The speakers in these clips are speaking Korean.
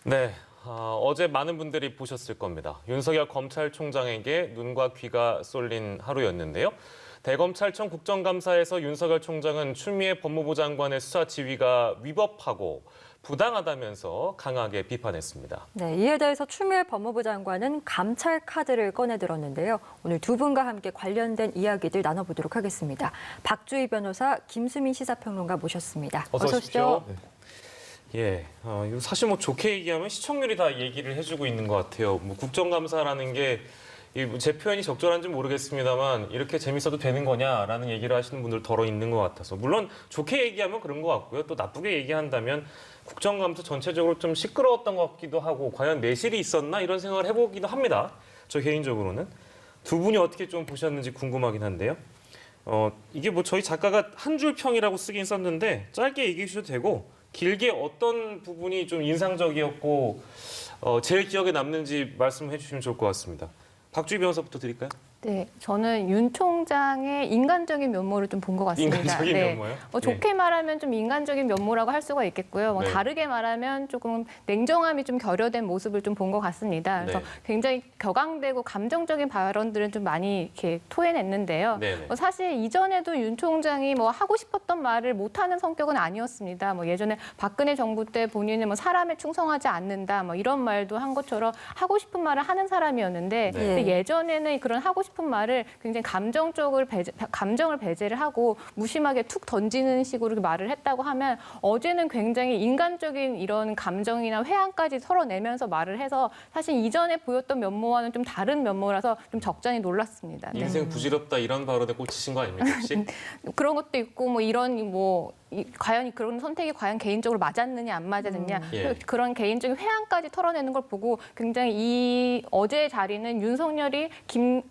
네, 어제 많은 분들이 보셨을 겁니다. 윤석열 검찰총장에게 눈과 귀가 쏠린 하루였는데요. 대검찰청 국정감사에서 윤석열 총장은 추미애 법무부 장관의 수사 지휘가 위법하고 부당하다면서 강하게 비판했습니다. 네, 이에 대해서 추미애 법무부 장관은 감찰 카드를 꺼내들었는데요. 오늘 두 분과 함께 관련된 이야기들 나눠보도록 하겠습니다. 박주희 변호사, 김수민 시사평론가 모셨습니다. 어서 오십시오. 예, 이거 사실 뭐 좋게 얘기하면 시청률이 다 얘기를 해주고 있는 것 같아요. 뭐 국정감사라는 게 제 표현이 적절한지 모르겠습니다만 이렇게 재밌어도 되는 거냐라는 얘기를 하시는 분들 덜어 있는 것 같아서 물론 좋게 얘기하면 그런 것 같고요. 또 나쁘게 얘기한다면 국정감사 전체적으로 좀 시끄러웠던 것 같기도 하고 과연 내실이 있었나 이런 생각을 해보기도 합니다. 저 개인적으로는. 두 분이 어떻게 좀 보셨는지 궁금하긴 한데요. 이게 뭐 저희 작가가 한 줄 평이라고 쓰긴 썼는데 짧게 얘기해 주셔도 되고 길게 어떤 부분이 좀 인상적이었고 제일 기억에 남는지 말씀해 주시면 좋을 것 같습니다. 박주희 변호사부터 드릴까요? 네, 저는 윤 총장의 인간적인 면모를 좀 본 것 같습니다. 인간적인 네. 면모요? 좋게 말하면 좀 인간적인 면모라고 할 수가 있겠고요. 네. 다르게 말하면 조금 냉정함이 좀 결여된 모습을 좀 본 것 같습니다. 그래서 네. 굉장히 격앙되고 감정적인 발언들은 좀 많이 이렇게 토해냈는데요. 네네. 사실 이전에도 윤 총장이 뭐 하고 싶었던 말을 못하는 성격은 아니었습니다. 뭐 예전에 박근혜 정부 때 본인은 뭐 사람에 충성하지 않는다, 뭐 이런 말도 한 것처럼 하고 싶은 말을 하는 사람이었는데 네. 근데 예전에는 그런 하고 싶은 말을 굉장히 감정을 배제를 하고 무심하게 툭 던지는 식으로 말을 했다고 하면 어제는 굉장히 인간적인 이런 감정이나 회한까지 털어내면서 말을 해서 사실 이전에 보였던 면모와는 좀 다른 면모라서 좀 적잖이 놀랐습니다. 네. 인생 부질없다 이런 발언에 꽂히신 거 아닙니까 혹시? 그런 것도 있고 뭐 이런 과연 그런 선택이 과연 개인적으로 맞았느냐 안 맞았느냐 예. 그런 개인적인 회한까지 털어내는 걸 보고 굉장히 이 어제의 자리는 윤석열이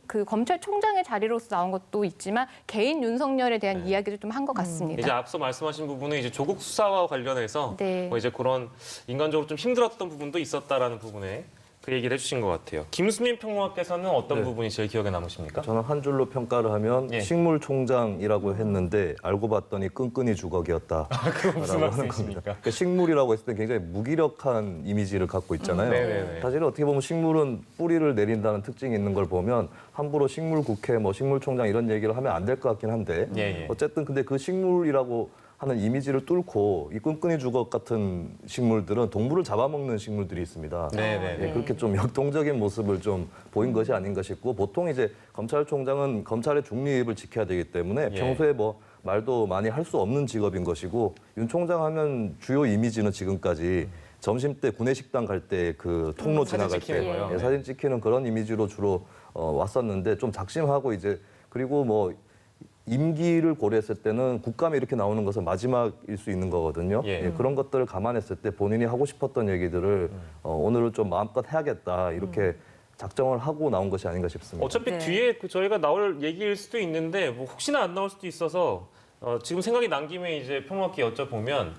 그 검찰총장의 자리로서 나온 것도 있지만 개인 윤석열에 대한 이야기도 좀 한 것 같습니다. 이제 앞서 말씀하신 부분은 이제 조국 수사와 관련해서 네. 뭐 이제 그런 인간적으로 좀 힘들었던 부분도 있었다라는 부분에 그 얘기를 해주신 것 같아요. 김수민 평론가께서는 어떤 네. 부분이 제일 기억에 남으십니까? 저는 한 줄로 평가를 하면 예. 식물총장이라고 했는데 알고 봤더니 끈끈이 주걱이었다. 그건 무슨 라고 하는 말씀이십니까? 겁니다. 그러니까 식물이라고 했을 때 굉장히 무기력한 이미지를 갖고 있잖아요. 네네네. 사실 어떻게 보면 식물은 뿌리를 내린다는 특징이 있는 걸 보면 함부로 식물국회, 뭐 식물총장 이런 얘기를 하면 안 될 것 같긴 한데 예. 어쨌든 근데 그 식물이라고 하는 이미지를 뚫고 이 끈끈이 주걱 같은 식물들은 동물을 잡아먹는 식물들이 있습니다. 네네. 예, 그렇게 좀 역동적인 모습을 좀 보인 것이 아닌가 싶고 보통 이제 검찰총장은 검찰의 중립을 지켜야 되기 때문에 예. 평소에 뭐 말도 많이 할 수 없는 직업인 것이고 윤 총장 하면 주요 이미지는 지금까지 점심 때 구내식당 갈 때 그 통로 사진 지나갈 찍히는 때 거요? 예, 사진 찍히는 그런 이미지로 주로 왔었는데 좀 작심하고 이제 그리고 뭐 임기를 고려했을 때는 국감에 이렇게 나오는 것은 마지막일 수 있는 거거든요. 예. 예, 그런 것들을 감안했을 때 본인이 하고 싶었던 얘기들을 오늘은 좀 마음껏 해야겠다 이렇게 작정을 하고 나온 것이 아닌가 싶습니다. 어차피 네. 뒤에 저희가 나올 얘기일 수도 있는데 뭐 혹시나 안 나올 수도 있어서 지금 생각이 난 김에 이제 평론가께 여쭤보면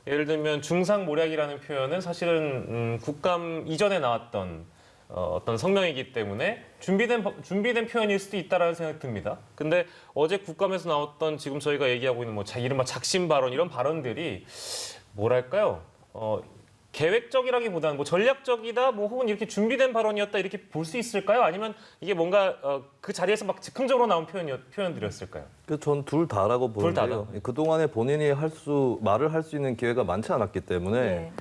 예를 들면 중상모략이라는 표현은 사실은 국감 이전에 나왔던 어떤 성명이기 때문에 준비된 표현일 수도 있다라는 생각이 듭니다. 근데 어제 국감에서 나왔던 지금 저희가 얘기하고 있는 뭐 이른바 작심 발언 이런 발언들이 뭐랄까요? 계획적이라기보다는 뭐 전략적이다, 뭐 혹은 이렇게 준비된 발언이었다 이렇게 볼 수 있을까요? 아니면 이게 뭔가 그 자리에서 막 즉흥적으로 나온 표현들이었을까요? 전 둘 다라고 둘 다다. 보는데요. 그동안에 본인이 말을 할 수 있는 기회가 많지 않았기 때문에 네.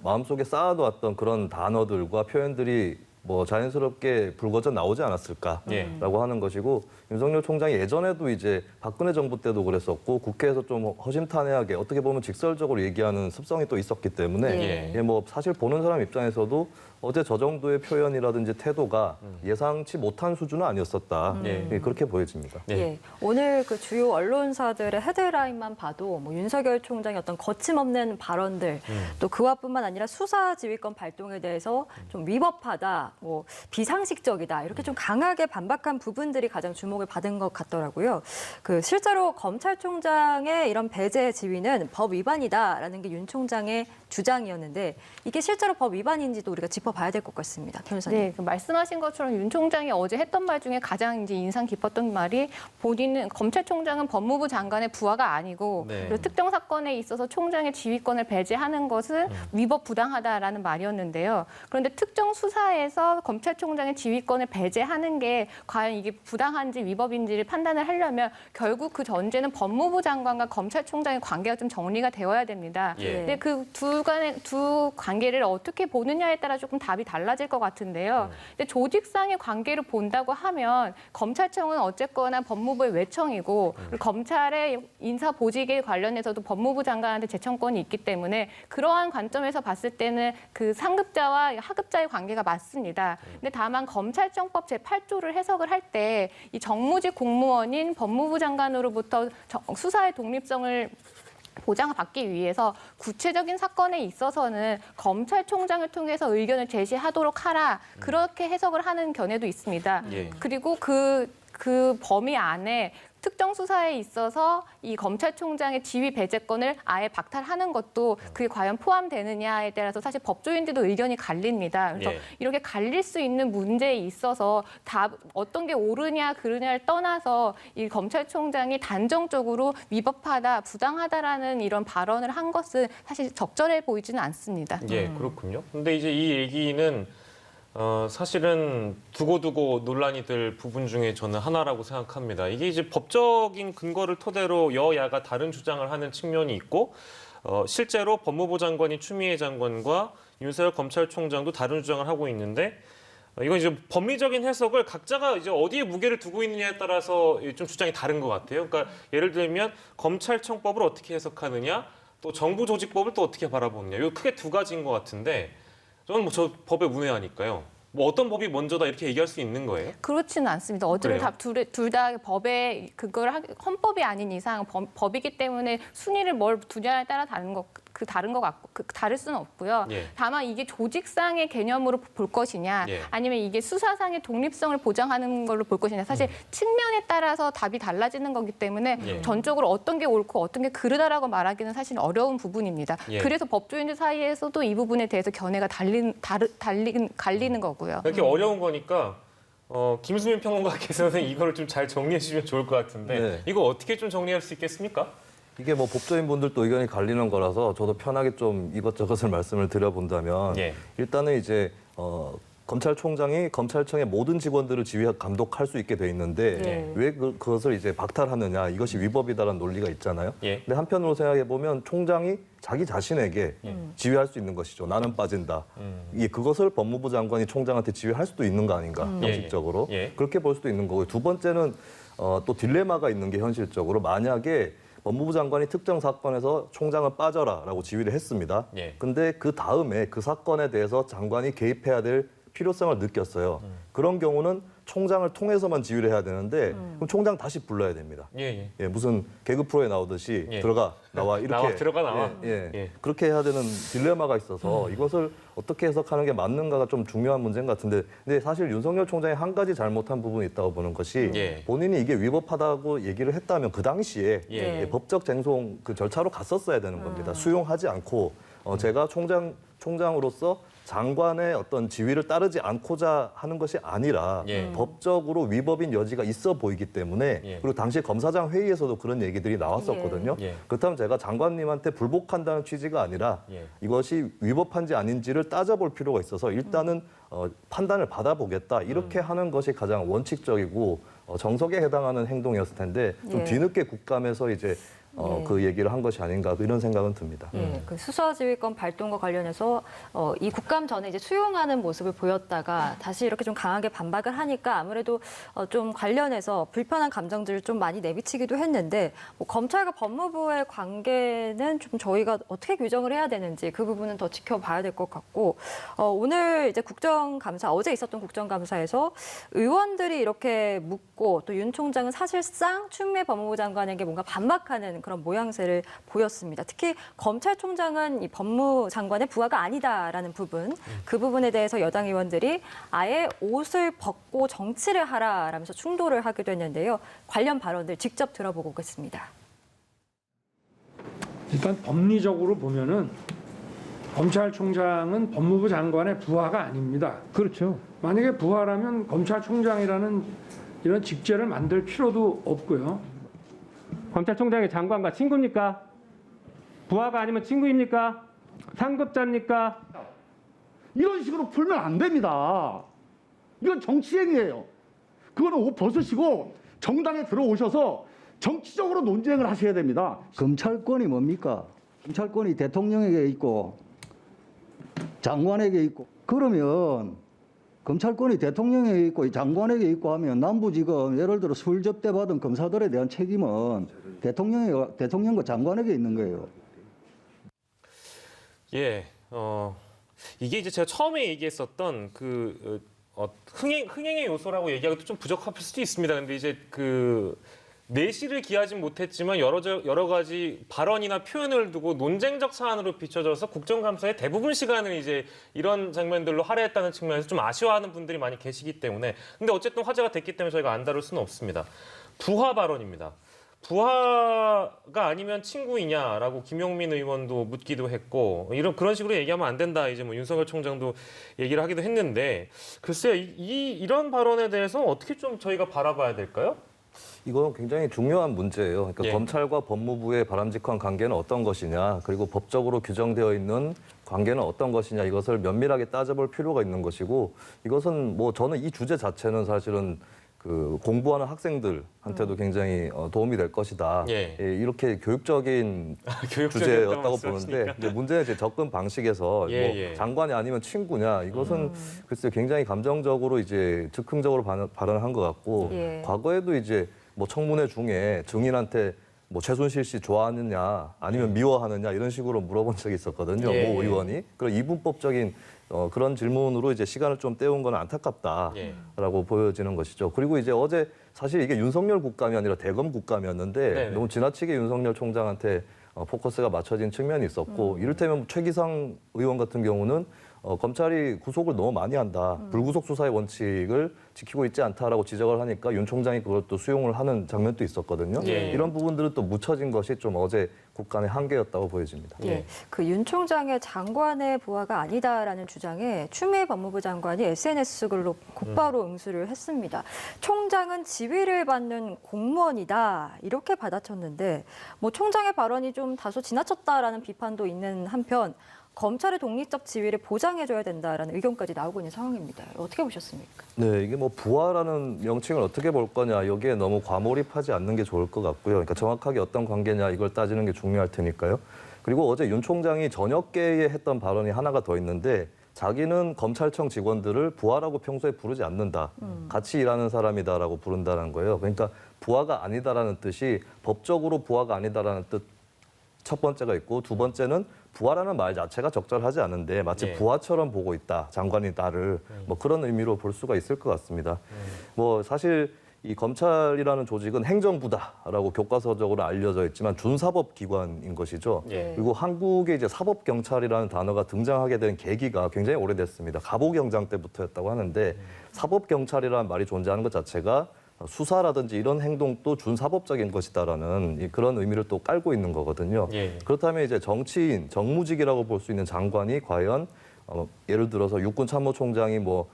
마음속에 쌓아두었던 그런 단어들과 표현들이 뭐 자연스럽게 불거져 나오지 않았을까라고 예. 하는 것이고 윤석열 총장이 예전에도 이제 박근혜 정부 때도 그랬었고 국회에서 좀 허심탄회하게 어떻게 보면 직설적으로 얘기하는 습성이 또 있었기 때문에 예. 예, 뭐 사실 보는 사람 입장에서도 어제 저 정도의 표현이라든지 태도가 예상치 못한 수준은 아니었었다. 예, 그렇게 보여집니다. 네. 예, 오늘 그 주요 언론사들의 헤드라인만 봐도 뭐 윤석열 총장의 어떤 거침없는 발언들, 또 그와뿐만 아니라 수사 지휘권 발동에 대해서 좀 위법하다, 뭐 비상식적이다 이렇게 좀 강하게 반박한 부분들이 가장 주목을 받은 것 같더라고요. 그 실제로 검찰총장의 이런 배제 지휘는 법 위반이다라는 게 윤 총장의 주장이었는데 이게 실제로 법 위반인지도 우리가 짚어봐야 지켜봐야 될 것 같습니다. 변호사님. 네, 그 말씀하신 것처럼 윤 총장이 어제 했던 말 중에 가장 이제 인상 깊었던 말이 본인은 검찰총장은 법무부 장관의 부하가 아니고 네. 그리고 특정 사건에 있어서 총장의 지휘권을 배제하는 것은 위법 부당하다라는 말이었는데요. 그런데 특정 수사에서 검찰총장의 지휘권을 배제하는 게 과연 이게 부당한지 위법인지를 판단을 하려면 결국 그 전제는 법무부 장관과 검찰총장의 관계가 좀 정리가 되어야 됩니다. 예. 근데 그 두 관계를 어떻게 보느냐에 따라 조금 답이 달라질 것 같은데요. 근데 조직상의 관계를 본다고 하면 검찰청은 어쨌거나 법무부의 외청이고 그리고 검찰의 인사 보직에 관련해서도 법무부 장관한테 제청권이 있기 때문에 그러한 관점에서 봤을 때는 그 상급자와 하급자의 관계가 맞습니다. 근데 다만 검찰청법 제8조를 해석을 할 때 이 정무직 공무원인 법무부 장관으로부터 수사의 독립성을 보장받기 위해서 구체적인 사건에 있어서는 검찰총장을 통해서 의견을 제시하도록 하라. 그렇게 해석을 하는 견해도 있습니다. 예. 그리고 그 범위 안에 특정 수사에 있어서 이 검찰총장의 지휘 배제권을 아예 박탈하는 것도 그게 과연 포함되느냐에 따라서 사실 법조인들도 의견이 갈립니다. 그래서 예. 이렇게 갈릴 수 있는 문제에 있어서 어떤 게 옳으냐 그르냐를 떠나서 이 검찰총장이 단정적으로 위법하다, 부당하다라는 이런 발언을 한 것은 사실 적절해 보이지는 않습니다. 예, 그렇군요. 근데 이제 이 얘기는 사실은 두고두고 논란이 될 부분 중에 저는 하나라고 생각합니다. 이게 이제 법적인 근거를 토대로 여야가 다른 주장을 하는 측면이 있고, 실제로 법무부 장관인 추미애 장관과 윤석열 검찰총장도 다른 주장을 하고 있는데, 이건 이제 법리적인 해석을 각자가 이제 어디에 무게를 두고 있느냐에 따라서 좀 주장이 다른 것 같아요. 그러니까 예를 들면 검찰청법을 어떻게 해석하느냐, 또 정부조직법을 또 어떻게 바라보느냐, 이거 크게 두 가지인 것 같은데. 저는 뭐 저 법에 문외하니까요. 뭐 어떤 법이 먼저다 이렇게 얘기할 수 있는 거예요? 그렇지는 않습니다. 어쨌든 둘 다 법에 헌법이 아닌 이상 법이기 때문에 순위를 뭘 두냐에 따라 다른 것 같고 다를 수는 없고요. 예. 다만 이게 조직상의 개념으로 볼 것이냐, 예. 아니면 이게 수사상의 독립성을 보장하는 걸로 볼 것이냐, 사실 측면에 따라서 답이 달라지는 거기 때문에 예. 전적으로 어떤 게 옳고 어떤 게 그르다라고 말하기는 사실 어려운 부분입니다. 예. 그래서 법조인들 사이에서도 이 부분에 대해서 견해가 갈리는 거고요. 이렇게 어려운 거니까 김수민 평론가께서는 이거를 좀 잘 정리해 주시면 좋을 것 같은데 네. 이거 어떻게 좀 정리할 수 있겠습니까? 이게 뭐 법조인분들도 의견이 갈리는 거라서 저도 편하게 좀 이것저것을 말씀을 드려본다면 예. 일단은 이제 검찰총장이 검찰청의 모든 직원들을 지휘 감독할 수 있게 돼 있는데 예. 왜 그것을 이제 박탈하느냐, 이것이 위법이다라는 논리가 있잖아요. 예. 근데 한편으로 생각해 보면 총장이 자기 자신에게 지휘할 수 있는 것이죠. 나는 빠진다. 이게 그것을 법무부 장관이 총장한테 지휘할 수도 있는 거 아닌가, 형식적으로. 예. 그렇게 볼 수도 있는 거고요. 두 번째는 또 딜레마가 있는 게 현실적으로 만약에 법무부 장관이 특정 사건에서 총장은 빠져라라고 지휘를 했습니다. 예. 근데 그 다음에 그 사건에 대해서 장관이 개입해야 될 필요성을 느꼈어요. 그런 경우는 총장을 통해서만 지휘를 해야 되는데 그럼 총장 다시 불러야 됩니다. 예. 예, 무슨 개그 프로에 나오듯이 예. 들어가 나와 이렇게 나와, 들어가, 나와. 예. 그렇게 해야 되는 딜레마가 있어서 이것을 어떻게 해석하는 게 맞는가가 좀 중요한 문제인 것 같은데, 근데 사실 윤석열 총장이 한 가지 잘못한 부분이 있다고 보는 것이 예. 본인이 이게 위법하다고 얘기를 했다면 그 당시에 예. 예, 법적 쟁송 그 절차로 갔었어야 되는 겁니다. 수용하지 않고 제가 총장으로서 장관의 어떤 지위를 따르지 않고자 하는 것이 아니라 예. 법적으로 위법인 여지가 있어 보이기 때문에 예. 그리고 당시 검사장 회의에서도 그런 얘기들이 나왔었거든요. 예. 그렇다면 제가 장관님한테 불복한다는 취지가 아니라 예. 이것이 위법한지 아닌지를 따져볼 필요가 있어서 일단은 판단을 받아보겠다 이렇게 하는 것이 가장 원칙적이고 정석에 해당하는 행동이었을 텐데 좀 예. 뒤늦게 국감에서 이제 그 얘기를 한 것이 아닌가 이런 생각은 듭니다. 예, 그 수사지휘권 발동과 관련해서 이 국감 전에 이제 수용하는 모습을 보였다가 다시 이렇게 좀 강하게 반박을 하니까 아무래도 좀 관련해서 불편한 감정들을 좀 많이 내비치기도 했는데 뭐 검찰과 법무부의 관계는 좀 저희가 어떻게 규정을 해야 되는지 그 부분은 더 지켜봐야 될 것 같고 오늘 이제 국정감사 어제 있었던 국정감사에서 의원들이 이렇게 묻고 또 윤 총장은 사실상 추미애 법무부 장관에게 뭔가 반박하는 그런 모양새를 보였습니다. 특히 검찰총장은 이 법무장관의 부하가 아니다라는 부분, 그 부분에 대해서 여당 의원들이 아예 옷을 벗고 정치를 하라라면서 충돌을 하기도 했는데요. 관련 발언들 직접 들어보고 오겠습니다. 일단 법리적으로 보면은 검찰총장은 법무부 장관의 부하가 아닙니다. 그렇죠. 만약에 부하라면 검찰총장이라는 이런 직제를 만들 필요도 없고요. 검찰총장이 장관과 친구입니까? 부하가 아니면 친구입니까? 상급자입니까? 이런 식으로 풀면 안 됩니다. 이건 정치행위예요. 그거는 옷 벗으시고 정당에 들어오셔서 정치적으로 논쟁을 하셔야 됩니다. 검찰권이 뭡니까? 검찰권이 대통령에게 있고 장관에게 있고 그러면 검찰권이 대통령에게 있고 장관에게 있고 하면 남부지검 예를 들어 술 접대받은 검사들에 대한 책임은 대통령과 장관에게 있는 거예요. 예, 이게 이제 제가 처음에 얘기했었던 그 흥행의 요소라고 얘기하기도 좀 부적합할 수도 있습니다. 근데 이제 그 내실을 기하진 못했지만 여러 가지 발언이나 표현을 두고 논쟁적 사안으로 비춰져서 국정감사의 대부분 시간을 이제 이런 장면들로 할애했다는 측면에서 좀 아쉬워하는 분들이 많이 계시기 때문에 근데 어쨌든 화제가 됐기 때문에 저희가 안 다룰 수는 없습니다. 부하 발언입니다. 부하가 아니면 친구이냐라고 김용민 의원도 묻기도 했고 그런 식으로 얘기하면 안 된다. 이제 뭐 윤석열 총장도 얘기를 하기도 했는데 글쎄요 이런 발언에 대해서 어떻게 좀 저희가 바라봐야 될까요? 이건 굉장히 중요한 문제예요. 그러니까 예. 검찰과 법무부의 바람직한 관계는 어떤 것이냐, 그리고 법적으로 규정되어 있는 관계는 어떤 것이냐, 이것을 면밀하게 따져볼 필요가 있는 것이고, 이것은 뭐 저는 이 주제 자체는 사실은 그 공부하는 학생들한테도 굉장히 도움이 될 것이다. 예. 예, 이렇게 교육적인 교육적이었다고 주제였다고 보는데 말씀하시니까. 이제 문제는 이제 접근 방식에서 예, 뭐 예. 장관이 아니면 친구냐 이것은 글쎄 굉장히 감정적으로 이제 즉흥적으로 발언한 것 같고 예. 과거에도 이제 뭐 청문회 중에 증인한테 뭐 최순실 씨 좋아하느냐 아니면 미워하느냐 이런 식으로 물어본 적이 있었거든요. 예. 모 의원이 그런 이분법적인 그런 질문으로 이제 시간을 좀 때운 건 안타깝다라고 예. 보여지는 것이죠. 그리고 이제 어제 사실 이게 윤석열 국감이 아니라 대검 국감이었는데 네네. 너무 지나치게 윤석열 총장한테 포커스가 맞춰진 측면이 있었고 이를테면 최기상 의원 같은 경우는 검찰이 구속을 너무 많이 한다. 불구속 수사의 원칙을 지키고 있지 않다라고 지적을 하니까 윤 총장이 그걸 또 수용을 하는 장면도 있었거든요. 예. 이런 부분들은 또 묻혀진 것이 좀 어제 국감의 한계였다고 보여집니다. 예, 그 윤 총장의 장관의 부하가 아니다라는 주장에 추미애 법무부 장관이 SNS 글로 곧바로 응수를 했습니다. 총장은 지위를 받는 공무원이다 이렇게 받아쳤는데 뭐 총장의 발언이 좀 다소 지나쳤다라는 비판도 있는 한편 검찰의 독립적 지위를 보장해줘야 된다라는 의견까지 나오고 있는 상황입니다. 어떻게 보셨습니까? 네, 이게 뭐 부하라는 명칭을 어떻게 볼 거냐 여기에 너무 과몰입하지 않는 게 좋을 것 같고요. 그러니까 정확하게 어떤 관계냐 이걸 따지는 게 중요할 테니까요. 그리고 어제 윤 총장이 저녁계에 했던 발언이 하나가 더 있는데 자기는 검찰청 직원들을 부하라고 평소에 부르지 않는다. 같이 일하는 사람이다라고 부른다는 거예요. 그러니까 부하가 아니다라는 뜻이 법적으로 부하가 아니다라는 뜻 첫 번째가 있고 두 번째는 부하라는 말 자체가 적절하지 않은데 마치 예. 부하처럼 보고 있다. 장관이 나를 뭐 그런 의미로 볼 수가 있을 것 같습니다. 뭐 사실 이 검찰이라는 조직은 행정부다라고 교과서적으로 알려져 있지만 준사법 기관인 것이죠. 예. 그리고 한국에 이제 사법 경찰이라는 단어가 등장하게 된 계기가 굉장히 오래됐습니다. 갑오경장 때부터였다고 하는데 사법 경찰이라는 말이 존재하는 것 자체가 수사라든지 이런 행동도 준사법적인 것이다라는 그런 의미를 또 깔고 있는 거거든요. 예. 그렇다면 이제 정치인, 정무직이라고 볼 수 있는 장관이 과연 예를 들어서 육군참모총장이 뭐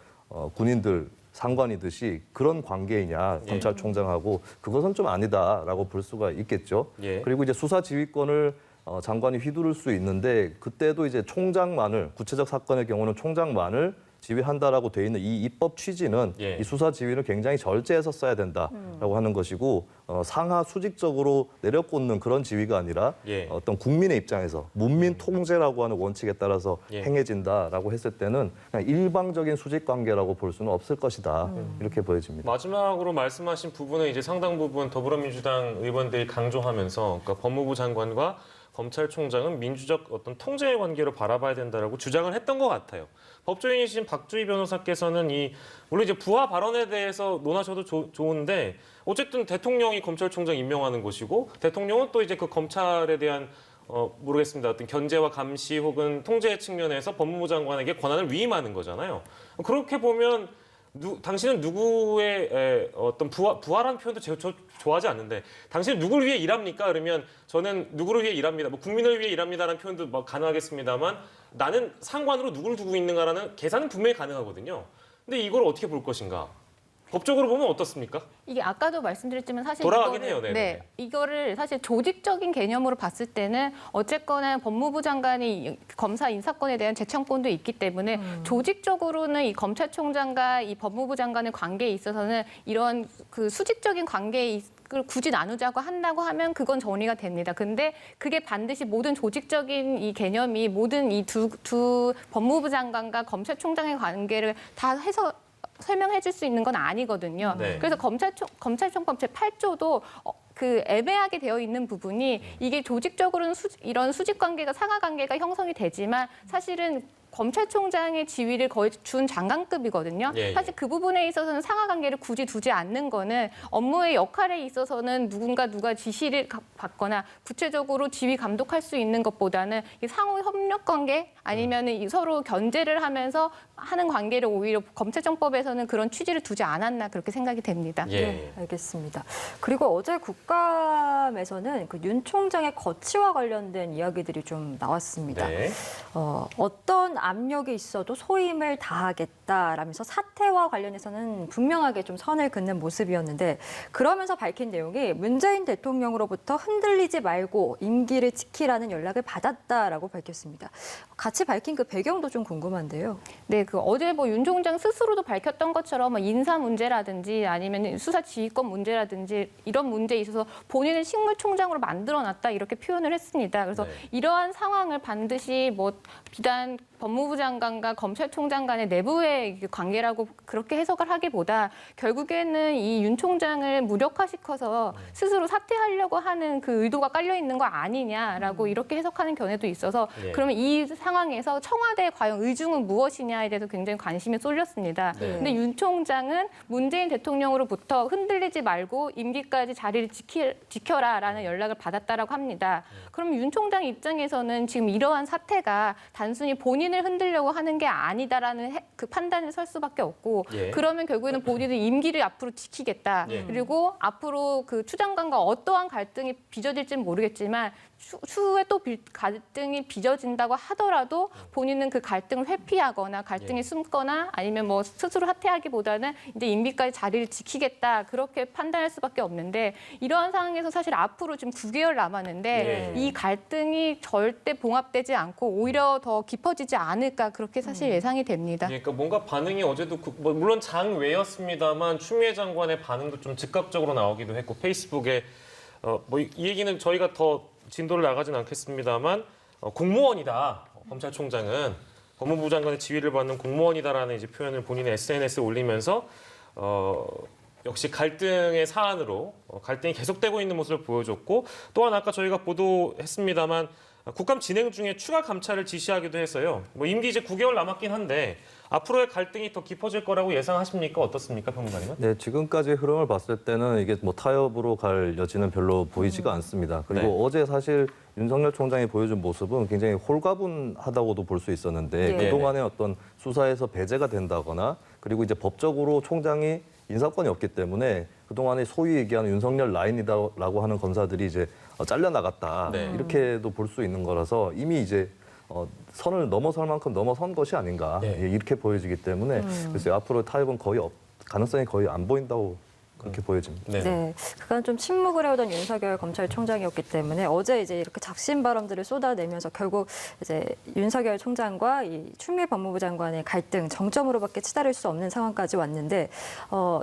군인들 상관이듯이 그런 관계이냐 검찰총장하고 그것은 좀 아니다라고 볼 수가 있겠죠. 예. 그리고 이제 수사 지휘권을 장관이 휘두를 수 있는데 그때도 이제 총장만을 구체적 사건의 경우는 총장만을 지휘한다라고 돼 있는 이 입법 취지는 예. 이 수사 지휘를 굉장히 절제해서 써야 된다라고 하는 것이고 상하 수직적으로 내려꽂는 그런 지휘가 아니라 예. 어떤 국민의 입장에서 문민 통제라고 하는 원칙에 따라서 예. 행해진다라고 했을 때는 그냥 일방적인 수직 관계라고 볼 수는 없을 것이다 이렇게 보여집니다. 마지막으로 말씀하신 부분은 이제 상당 부분 더불어민주당 의원들이 강조하면서 그러니까 법무부 장관과 검찰총장은 민주적 어떤 통제의 관계로 바라봐야 된다라고 주장을 했던 것 같아요. 법조인이신 박주희 변호사께서는 물론 이제 부하 발언에 대해서 논하셔도 좋은데 어쨌든 대통령이 검찰총장 임명하는 것이고 대통령은 또 이제 그 검찰에 대한 모르겠습니다. 어떤 견제와 감시 혹은 통제 측면에서 법무부 장관에게 권한을 위임하는 거잖아요. 그렇게 보면 당신은 누구의 어떤 부하라는 표현도 제가 좋아하지 않는데 당신은 누구를 위해 일합니까? 그러면 저는 누구를 위해 일합니다. 뭐 국민을 위해 일합니다라는 표현도 뭐 가능하겠습니다만 나는 상관으로 누구를 두고 있는가라는 계산은 분명히 가능하거든요. 근데 이걸 어떻게 볼 것인가? 법적으로 보면 어떻습니까? 이게 아까도 말씀드렸지만 사실 돌아가긴 이거를- 해요. 네네. 네, 이거를 사실 조직적인 개념으로 봤을 때는 어쨌거나 법무부 장관이 검사 인사권에 대한 재청권도 있기 때문에 조직적으로는 이 검찰총장과 이 법무부 장관의 관계에 있어서는 이런 그 수직적인 관계에 을 굳이 나누자고 한다고 하면 그건 정리가 됩니다. 근데 그게 반드시 모든 조직적인 이 개념이 모든 이 두 법무부 장관과 검찰총장의 관계를 다 해서 설명해 줄 수 있는 건 아니거든요. 네. 그래서 검찰총법 제8조도 그 애매하게 되어 있는 부분이 이게 조직적으로는 이런 수직 관계가 상하 관계가 형성이 되지만 사실은 검찰총장의 지위를 거의 준 장관급이거든요. 예, 예. 사실 그 부분에 있어서는 상하 관계를 굳이 두지 않는 거는 업무의 역할에 있어서는 누가 지시를 받거나 구체적으로 지휘 감독할 수 있는 것보다는 이 상호 협력 관계 아니면 이 서로 견제를 하면서 하는 관계를 오히려 검찰청법에서는 그런 취지를 두지 않았나 그렇게 생각이 됩니다. 예. 네, 알겠습니다. 그리고 어제 국감에서는 그 윤 총장의 거취와 관련된 이야기들이 좀 나왔습니다. 네. 어떤 압력이 있어도 소임을 다하겠다라면서 사태와 관련해서는 분명하게 좀 선을 긋는 모습이었는데 그러면서 밝힌 내용이 문재인 대통령으로부터 흔들리지 말고 임기를 지키라는 연락을 받았다라고 밝혔습니다. 같이 밝힌 그 배경도 좀 궁금한데요. 네, 그 어제 뭐 윤 총장 스스로도 밝혔던 것처럼 뭐 인사 문제라든지 아니면 수사 지휘권 문제라든지 이런 문제에 있어서 본인을 식물총장으로 만들어놨다 이렇게 표현을 했습니다. 그래서 네. 이러한 상황을 반드시 뭐 비단 법무부 장관과 검찰총장 간의 내부의 관계라고 그렇게 해석을 하기보다 결국에는 이 윤 총장을 무력화시켜서 스스로 사퇴하려고 하는 그 의도가 깔려 있는 거 아니냐라고 이렇게 해석하는 견해도 있어서 예. 그러면 이 상황에서 청와대의 과연 의중은 무엇이냐에 대해서 굉장히 관심이 쏠렸습니다. 네. 근데 윤 총장은 문재인 대통령으로부터 흔들리지 말고 임기까지 자리를 지켜라라는 연락을 받았다라고 합니다. 그럼 윤 총장 입장에서는 지금 이러한 사태가 단순히 본인을 흔들려고 하는 게 아니다라는 그 판단을 설 수밖에 없고 예. 그러면 결국에는 본인은 임기를 앞으로 지키겠다. 예. 그리고 앞으로 그 추 장관과 어떠한 갈등이 빚어질지는 모르겠지만 추후에 또 갈등이 빚어진다고 하더라도 본인은 그 갈등을 회피하거나 갈등에 예. 숨거나 아니면 뭐 스스로 사퇴하기보다는 이제 임기까지 자리를 지키겠다 그렇게 판단할 수밖에 없는데 이러한 상황에서 사실 앞으로 지금 9개월 남았는데 예. 이 갈등이 절대 봉합되지 않고 오히려 더 깊어지지 않을까 그렇게 사실 예상이 됩니다. 예, 그러니까 뭔가 반응이 어제도 뭐 물론 장외였습니다만 추미애 장관의 반응도 좀 즉각적으로 나오기도 했고 페이스북에 뭐 이 얘기는 저희가 더 진도를 나가진 않겠습니다만 공무원이다. 검찰총장은 법무부 장관의 지휘를 받는 공무원이다라는 이제 표현을 본인의 SNS에 올리면서 역시 갈등의 사안으로 갈등이 계속되고 있는 모습을 보여줬고 또한 아까 저희가 보도했습니다만 국감 진행 중에 추가 감찰을 지시하기도 해서요. 뭐 임기 이제 9개월 남았긴 한데 앞으로의 갈등이 더 깊어질 거라고 예상하십니까? 어떻습니까, 평론가님은? 네, 지금까지 흐름을 봤을 때는 이게 뭐 타협으로 갈 여지는 별로 보이지가 않습니다. 그리고 네. 어제 사실 윤석열 총장이 보여준 모습은 굉장히 홀가분하다고도 볼 수 있었는데 네. 그동안의 어떤 수사에서 배제가 된다거나 그리고 이제 법적으로 총장이 인사권이 없기 때문에 그동안에 소위 얘기하는 윤석열 라인이다라고 하는 검사들이 이제 잘려나갔다 네. 이렇게도 볼 수 있는 거라서 이미 이제 선을 넘어설 만큼 넘어선 것이 아닌가 네. 예, 이렇게 보여지기 때문에 그래서 앞으로 타협은 가능성이 거의 안 보인다고 그렇게 보여집니다. 네. 네, 그간 좀 침묵을 해오던 윤석열 검찰총장이었기 때문에 어제 이제 이렇게 작심 발언들을 쏟아내면서 결국 이제 윤석열 총장과 이 추미애 법무부 장관의 갈등 정점으로밖에 치달을 수 없는 상황까지 왔는데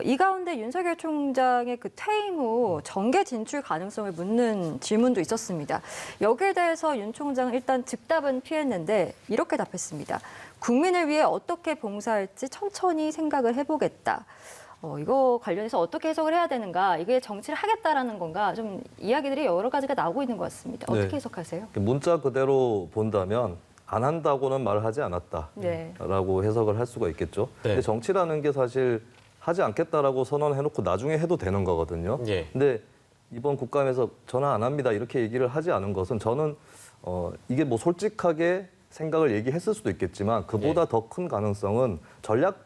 이 가운데 윤석열 총장의 그 퇴임 후 정계 진출 가능성을 묻는 질문도 있었습니다. 여기에 대해서 윤 총장은 일단 즉답은 피했는데 이렇게 답했습니다. 국민을 위해 어떻게 봉사할지 천천히 생각을 해보겠다. 이거 관련해서 어떻게 해석을 해야 되는가, 이게 정치를 하겠다라는 건가, 좀 이야기들이 여러 가지가 나오고 있는 것 같습니다. 어떻게 네. 해석하세요? 문자 그대로 본다면 안 한다고는 말하지 않았다라고 네. 해석을 할 수가 있겠죠. 네. 근데 정치라는 게 사실 하지 않겠다라고 선언해놓고 나중에 해도 되는 거거든요. 예. 근데 이번 국감에서 전화 안 합니다 이렇게 얘기를 하지 않은 것은 저는 이게 뭐 솔직하게 생각을 얘기했을 수도 있겠지만 그보다 더 큰 가능성은 전략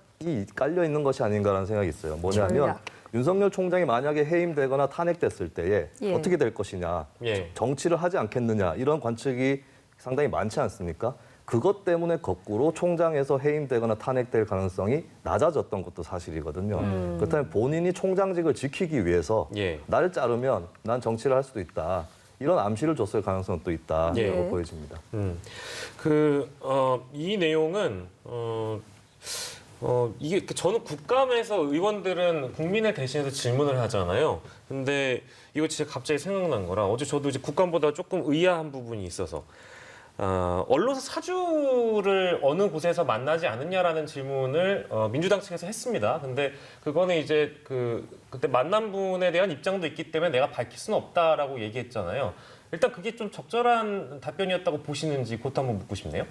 깔려 있는 것이 아닌가라는 생각이 있어요. 뭐냐면 전략. 윤석열 총장이 만약에 해임되거나 탄핵됐을 때에 예. 어떻게 될 것이냐, 예. 정치를 하지 않겠느냐 이런 관측이 상당히 많지 않습니까? 그것 때문에 거꾸로 총장에서 해임되거나 탄핵될 가능성이 낮아졌던 것도 사실이거든요. 그렇다면 본인이 총장직을 지키기 위해서 예. 나를 자르면 난 정치를 할 수도 있다. 이런 암시를 줬을 가능성도 있다라고 예. 보여집니다. 이 내용은 이게 저는 국감에서 의원들은 국민을 대신해서 질문을 하잖아요. 근데 이거 진짜 갑자기 생각난 거라 어제 저도 이제 국감보다 조금 의아한 부분이 있어서 언론사 사주를 어느 곳에서 만나지 않느냐라는 질문을 민주당 측에서 했습니다. 근데 그거는 이제 그때 만난 분에 대한 입장도 있기 때문에 내가 밝힐 수는 없다라고 얘기했잖아요. 일단 그게 좀 적절한 답변이었다고 보시는지 그것도 한번 묻고 싶네요.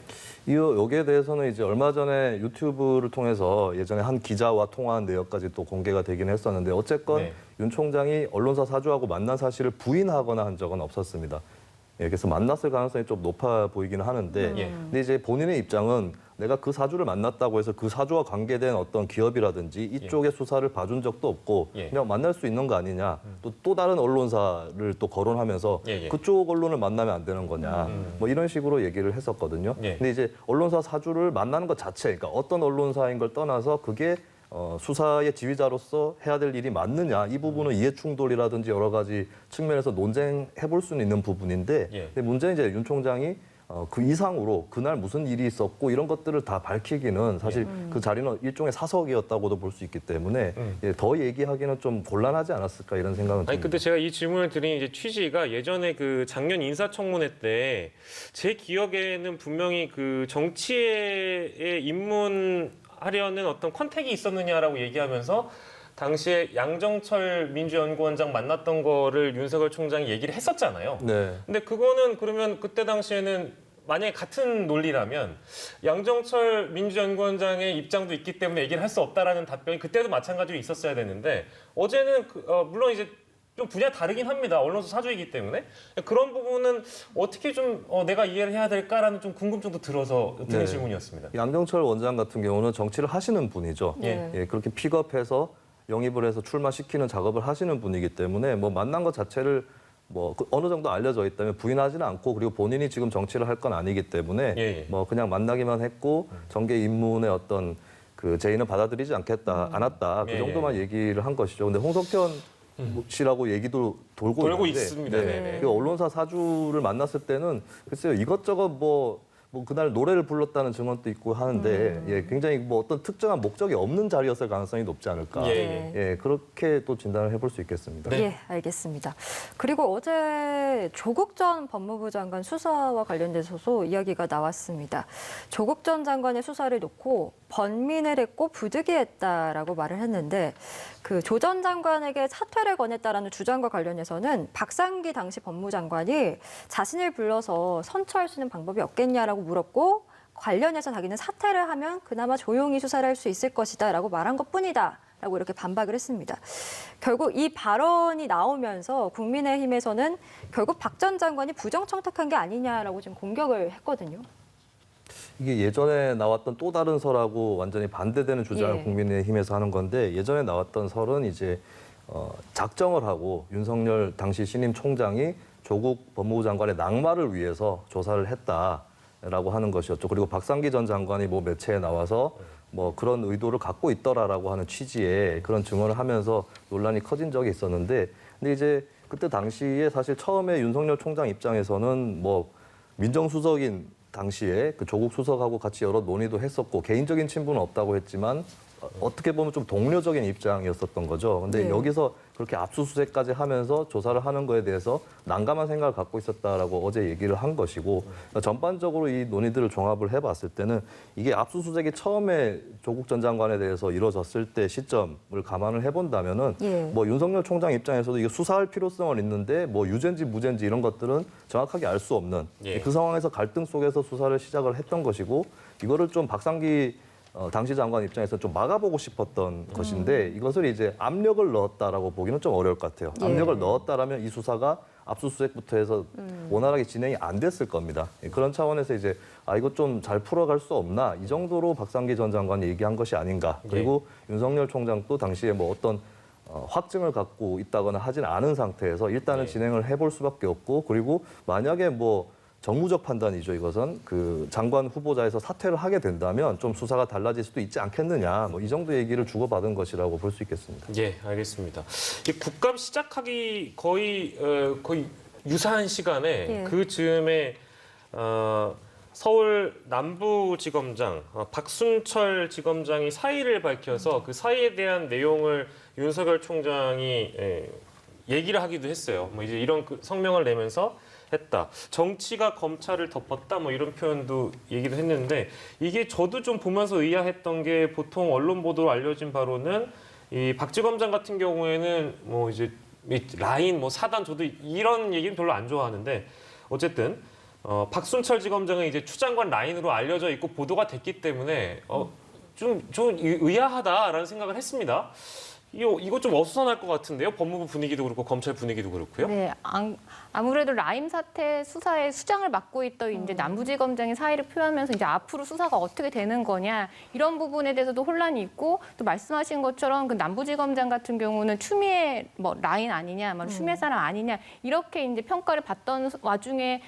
여기에 대해서는 이제 얼마 전에 유튜브를 통해서 예전에 한 기자와 통화한 내역까지 또 공개가 되긴 했었는데 어쨌건 네. 윤 총장이 언론사 사주하고 만난 사실을 부인하거나 한 적은 없었습니다. 예, 그래서 만났을 가능성이 좀 높아 보이기는 하는데 예. 근데 이제 본인의 입장은 내가 그 사주를 만났다고 해서 그 사주와 관계된 어떤 기업이라든지 이쪽의 수사를 봐준 적도 없고 예. 그냥 만날 수 있는 거 아니냐. 또 다른 언론사를 또 거론하면서 예, 예. 그쪽 언론을 만나면 안 되는 거냐. 뭐 이런 식으로 얘기를 했었거든요. 예. 근데 이제 언론사 사주를 만나는 것 자체, 그러니까 어떤 언론사인 걸 떠나서 그게 수사의 지휘자로서 해야 될 일이 맞느냐 이 부분은 이해충돌이라든지 여러 가지 측면에서 논쟁해 볼 수는 있는 부분인데 예. 근데 문제는 이제 윤 총장이 그 이상으로 그날 무슨 일이 있었고 이런 것들을 다 밝히기는 사실 그 자리는 일종의 사석이었다고도 볼 수 있기 때문에 예, 더 얘기하기는 좀 곤란하지 않았을까 이런 생각은 듭니다. 아니 근데 제가 이 질문을 드린 이제 취지가 예전에 그 작년 인사청문회 때 제 기억에는 분명히 그 정치에 입문하려는 어떤 컨택이 있었느냐라고 얘기하면서 당시에 양정철 민주연구원장 만났던 거를 윤석열 총장이 얘기를 했었잖아요. 네. 근데 그거는 그러면 그때 당시에는 만약에 같은 논리라면 양정철 민주연구원장의 입장도 있기 때문에 얘기를 할 수 없다라는 답변이 그때도 마찬가지로 있었어야 되는데 어제는 물론 이제 좀 분야 다르긴 합니다. 언론사 사주이기 때문에 그런 부분은 어떻게 좀 내가 이해를 해야 될까라는 좀 궁금증도 들어서 드는 네. 질문이었습니다. 양정철 원장 같은 경우는 정치를 하시는 분이죠. 네. 예, 그렇게 픽업해서 영입을 해서 출마시키는 작업을 하시는 분이기 때문에 뭐 만난 것 자체를 뭐 어느 정도 알려져 있다면 부인하지는 않고 그리고 본인이 지금 정치를 할 건 아니기 때문에 예, 예. 뭐 그냥 만나기만 했고 정계 입문의 어떤 그 제의는 받아들이지 않았다 그 예, 정도만 얘기를 한 것이죠. 근데 홍석현 씨라고 얘기도 돌고 있는데, 있습니다. 네. 네네. 그 언론사 사주를 만났을 때는 글쎄요 이것저것 뭐 그날 노래를 불렀다는 증언도 있고 하는데 예, 굉장히 뭐 어떤 특정한 목적이 없는 자리였을 가능성이 높지 않을까. 예, 예, 그렇게 또 진단을 해볼 수 있겠습니다. 예, 알겠습니다. 그리고 어제 조국 전 법무부 장관 수사와 관련돼서도 이야기가 나왔습니다. 조국 전 장관의 수사를 놓고 번민을 했고 부득이했다라고 말을 했는데 그 조 전 장관에게 사퇴를 권했다라는 주장과 관련해서는 박상기 당시 법무장관이 자신을 불러서 선처할 수 있는 방법이 없겠냐라고 물었고 관련해서 자기는 사퇴를 하면 그나마 조용히 수사를 할 수 있을 것이다라고 말한 것뿐이다. 라고 이렇게 반박을 했습니다. 결국 이 발언이 나오면서 국민의힘에서는 결국 박 전 장관이 부정청탁한 게 아니냐라고 지금 공격을 했거든요. 이게 예전에 나왔던 또 다른 설하고 완전히 반대되는 주장을 예. 국민의힘에서 하는 건데 예전에 나왔던 설은 이제 작정을 하고 윤석열 당시 신임 총장이 조국 법무부 장관의 낙마를 위해서 조사를 했다라고 하는 것이었죠. 그리고 박상기 전 장관이 뭐 매체에 나와서 뭐 그런 의도를 갖고 있더라라고 하는 취지의 그런 증언을 하면서 논란이 커진 적이 있었는데 근데 이제 그때 당시에 사실 처음에 윤석열 총장 입장에서는 뭐 민정수석인 당시에 그 조국 수석하고 같이 여러 논의도 했었고 개인적인 친분은 없다고 했지만 어떻게 보면 좀 동료적인 입장이었었던 거죠. 근데 네. 여기서 그렇게 압수수색까지 하면서 조사를 하는 거에 대해서 난감한 생각을 갖고 있었다라고 어제 얘기를 한 것이고 그러니까 전반적으로 이 논의들을 종합을 해봤을 때는 이게 압수수색이 처음에 조국 전 장관에 대해서 이루어졌을 때 시점을 감안을 해본다면은 예. 뭐 윤석열 총장 입장에서도 이게 수사할 필요성은 있는데 뭐 유죄인지 무죄인지 이런 것들은 정확하게 알 수 없는 예. 그 상황에서 갈등 속에서 수사를 시작을 했던 것이고 이거를 좀 박상기 당시 장관 입장에서 좀 막아보고 싶었던 것인데 이것을 이제 압력을 넣었다라고 보기는 좀 어려울 것 같아요. 예. 압력을 넣었다라면 이 수사가 압수수색부터 해서 원활하게 진행이 안 됐을 겁니다. 그런 차원에서 이제 이거 좀 잘 풀어갈 수 없나 이 정도로 박상기 전 장관이 얘기한 것이 아닌가. 그리고 윤석열 총장도 당시에 뭐 어떤 확증을 갖고 있다거나 하진 않은 상태에서 일단은 진행을 해볼 수밖에 없고 그리고 만약에 뭐 정무적 판단이죠. 이것은 그 장관 후보자에서 사퇴를 하게 된다면 좀 수사가 달라질 수도 있지 않겠느냐. 뭐 이 정도 얘기를 주고받은 것이라고 볼 수 있겠습니다. 예, 알겠습니다. 이 국감 시작하기 거의 유사한 시간에 예. 그 즈음에 서울 남부지검장 박순철 지검장이 사의를 밝혀서 그 사의에 대한 내용을 윤석열 총장이 얘기를 하기도 했어요. 뭐 이제 이런 성명을 내면서 했다. 정치가 검찰을 덮었다. 뭐 이런 표현도 얘기도 했는데 이게 저도 좀 보면서 의아했던 게 보통 언론 보도로 알려진 바로는 이 박지검장 같은 경우에는 뭐 이제 라인 뭐 사단 저도 이런 얘기는 별로 안 좋아하는데 어쨌든 박순철 지검장은 이제 추장관 라인으로 알려져 있고 보도가 됐기 때문에 좀 의아하다라는 생각을 했습니다. 이거 좀 어수선할 것 같은데요. 법무부 분위기도 그렇고 검찰 분위기도 그렇고요. 네, 아무래도 라임 사태 수사의 수장을 맡고 있던 이제 남부지검장이 사의를 표하면서 이제 앞으로 수사가 어떻게 되는 거냐 이런 부분에 대해서도 혼란이 있고 또 말씀하신 것처럼 그 남부지검장 같은 경우는 추미애 뭐 라인 아니냐, 뭐 추미애 사람 아니냐 이렇게 이제 평가를 받던 와중에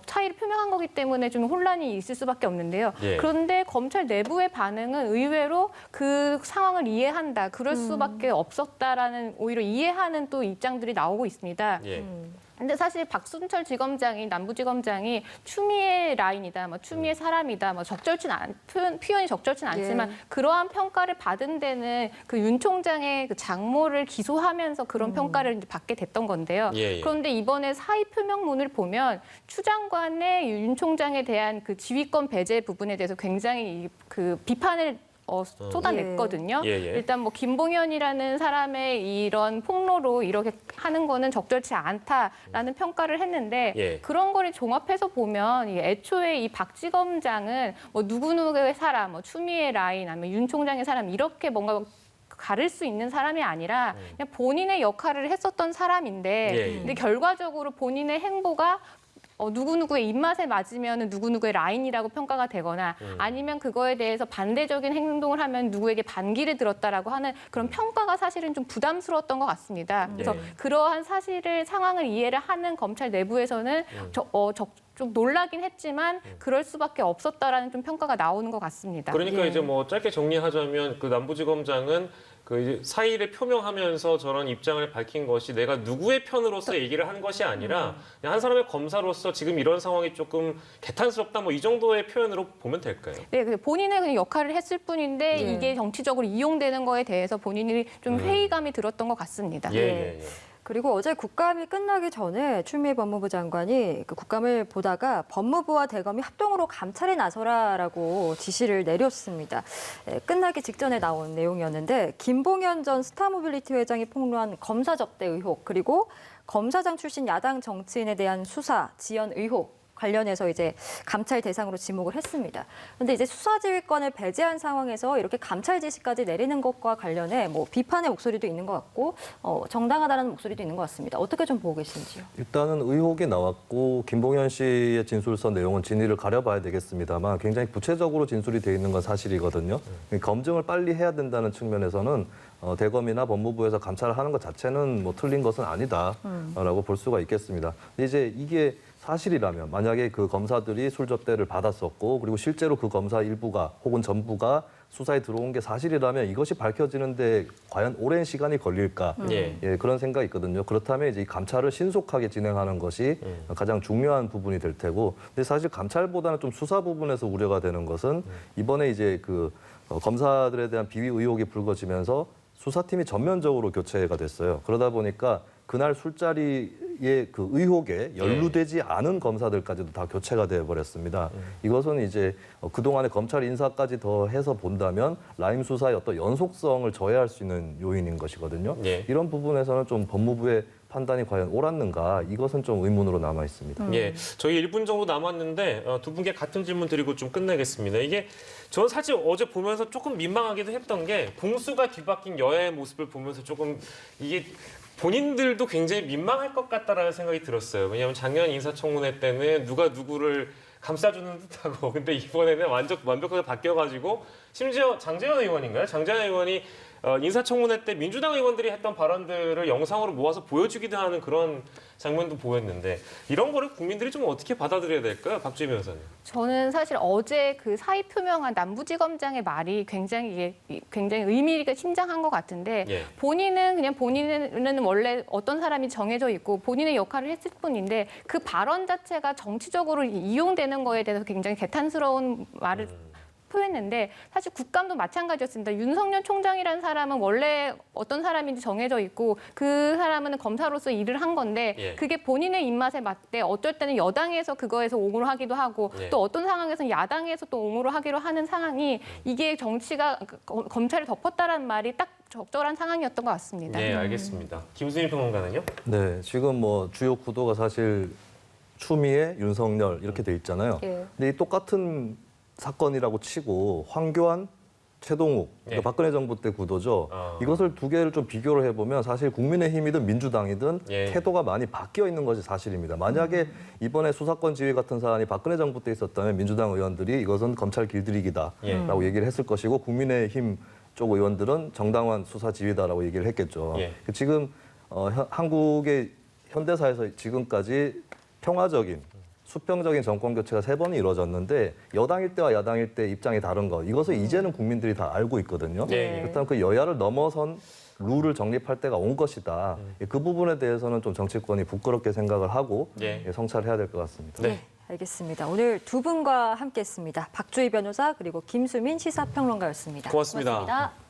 차이를 표명한 거기 때문에 좀 혼란이 있을 수밖에 없는데요. 예. 그런데 검찰 내부의 반응은 의외로 그 상황을 이해한다, 그럴 수밖에 없었다라는 오히려 이해하는 또 입장들이 나오고 있습니다. 예. 근데 사실 박순철 지검장이 남부지검장이 추미애 라인이다, 뭐 추미애 사람이다, 뭐 표현이 적절치는 않지만 예. 그러한 평가를 받은 데는 그 윤 총장의 그 장모를 기소하면서 그런 평가를 이제 받게 됐던 건데요. 예, 예. 그런데 이번에 사의 표명문을 보면 추 장관의 윤 총장에 대한 그 지휘권 배제 부분에 대해서 굉장히 그 비판을 쏟아냈거든요. 예, 예. 일단 뭐 김봉현이라는 사람의 이런 폭로로 이렇게 하는 거는 적절치 않다라는 평가를 했는데 예. 그런 거를 종합해서 보면 애초에 이 박지검장은 뭐 누구누구의 사람, 뭐 추미애 라인, 아니면 윤 총장의 사람 이렇게 뭔가 가를 수 있는 사람이 아니라 그냥 본인의 역할을 했었던 사람인데 예, 예. 근데 결과적으로 본인의 행보가 누구누구의 입맛에 맞으면 누구누구의 라인이라고 평가가 되거나 아니면 그거에 대해서 반대적인 행동을 하면 누구에게 반기를 들었다라고 하는 그런 평가가 사실은 좀 부담스러웠던 것 같습니다. 그래서 그러한 상황을 이해를 하는 검찰 내부에서는 좀 놀라긴 했지만 그럴 수밖에 없었다라는 좀 평가가 나오는 것 같습니다. 그러니까 이제 뭐 짧게 정리하자면 그 남부지검장은 그 이제 사의를 표명하면서 저런 입장을 밝힌 것이 내가 누구의 편으로서 얘기를 한 것이 아니라 그냥 한 사람의 검사로서 지금 이런 상황이 조금 개탄스럽다 뭐 이 정도의 표현으로 보면 될까요? 네, 본인의 그냥 역할을 했을 뿐인데 이게 정치적으로 이용되는 거에 대해서 본인이 좀 회의감이 들었던 것 같습니다. 예. 그리고 어제 국감이 끝나기 전에 추미애 법무부 장관이 그 국감을 보다가 법무부와 대검이 합동으로 감찰에 나서라라고 지시를 내렸습니다. 끝나기 직전에 나온 내용이었는데 김봉현 전 스타모빌리티 회장이 폭로한 검사 접대 의혹 그리고 검사장 출신 야당 정치인에 대한 수사 지연 의혹 관련해서 이제 감찰 대상으로 지목을 했습니다. 그런데 이제 수사지휘권을 배제한 상황에서 이렇게 감찰 지시까지 내리는 것과 관련해 뭐 비판의 목소리도 있는 것 같고 정당하다는 목소리도 있는 것 같습니다. 어떻게 좀 보고 계신지요? 일단은 의혹이 나왔고 김봉현 씨의 진술서 내용은 진위를 가려봐야 되겠습니다만 굉장히 구체적으로 진술이 돼 있는 건 사실이거든요. 검증을 빨리 해야 된다는 측면에서는 대검이나 법무부에서 감찰을 하는 것 자체는 뭐 틀린 것은 아니다라고 볼 수가 있겠습니다. 이제 이게 사실이라면 만약에 그 검사들이 술 접대를 받았었고 그리고 실제로 그 검사 일부가 혹은 전부가 수사에 들어온 게 사실이라면 이것이 밝혀지는데 과연 오랜 시간이 걸릴까 그런 생각이 있거든요. 그렇다면 이제 이 감찰을 신속하게 진행하는 것이 가장 중요한 부분이 될 테고 근데 사실 감찰보다는 좀 수사 부분에서 우려가 되는 것은 이번에 이제 그 검사들에 대한 비위 의혹이 불거지면서 수사팀이 전면적으로 교체가 됐어요. 그러다 보니까 그날 술자리 검찰의 그 의혹에 연루되지 않은 검사들까지도 다 교체가 되어 버렸습니다. 이것은 이제 그동안의 검찰 인사까지 더해서 본다면 라임 수사의 어떤 연속성을 저해할 수 있는 요인인 것이거든요. 예. 이런 부분에서는 좀 법무부의 판단이 과연 옳았는가 이것은 좀 의문으로 남아 있습니다. 예, 저희 1분 정도 남았는데 두 분께 같은 질문 드리고 좀 끝내겠습니다. 이게 저는 사실 어제 보면서 조금 민망하기도 했던 게 공수가 뒤바뀐 여야의 모습을 보면서 조금 이게 본인들도 굉장히 민망할 것 같다라는 생각이 들었어요. 왜냐하면 작년 인사청문회 때는 누가 누구를 감싸주는 듯하고 근데 이번에는 완벽하게 바뀌어가지고 심지어 장제원 의원인가요? 장제원 의원이 인사청문회 때 민주당 의원들이 했던 발언들을 영상으로 모아서 보여주기도 하는 그런 장면도 보였는데 이런 거를 국민들이 좀 어떻게 받아들여야 될까요? 박주희 변호사님. 저는 사실 어제 그 사의 표명한 남부지검장의 말이 굉장히 의미가 심장한 것 같은데 예. 본인은 원래 어떤 사람이 정해져 있고 본인의 역할을 했을 뿐인데 그 발언 자체가 정치적으로 이용되는 거에 대해서 굉장히 개탄스러운 말을 표했는데 사실 국감도 마찬가지였습니다. 윤석열 총장이라는 사람은 원래 어떤 사람인지 정해져 있고 그 사람은 검사로서 일을 한 건데 예. 그게 본인의 입맛에 맞대 어떨 때는 여당에서 그거에서 옹호를 하기도 하고 예. 또 어떤 상황에서는 야당에서 또 옹호를 하기로 하는 상황이 이게 정치가 검찰을 덮었다라는 말이 딱 적절한 상황이었던 것 같습니다. 네, 알겠습니다. 김수민 평론가는요? 네, 지금 뭐 주요 구도가 사실 추미애, 윤석열 이렇게 돼 있잖아요. 예. 근데 이 똑같은 사건이라고 치고 황교안, 최동욱, 그러니까 예. 박근혜 정부 때 구도죠. 이것을 두 개를 좀 비교를 해보면 사실 국민의힘이든 민주당이든 예. 태도가 많이 바뀌어 있는 것이 사실입니다. 만약에 이번에 수사권 지휘 같은 사안이 박근혜 정부 때 있었다면 민주당 의원들이 이것은 검찰 길들이기다라고 얘기를 했을 것이고 국민의힘 쪽 의원들은 정당한 수사 지휘다라고 얘기를 했겠죠. 예. 지금 한국의 현대사에서 지금까지 평화적인 수평적인 정권 교체가 3번이 이루어졌는데 여당일 때와 야당일 때 입장이 다른 것 이것을 이제는 국민들이 다 알고 있거든요. 네. 그렇다면 그 여야를 넘어선 룰을 정립할 때가 온 것이다. 그 부분에 대해서는 좀 정치권이 부끄럽게 생각을 하고 예. 성찰해야 될 것 같습니다. 네. 알겠습니다. 오늘 두 분과 함께했습니다. 박주희 변호사 그리고 김수민 시사평론가였습니다. 고맙습니다. 고맙습니다.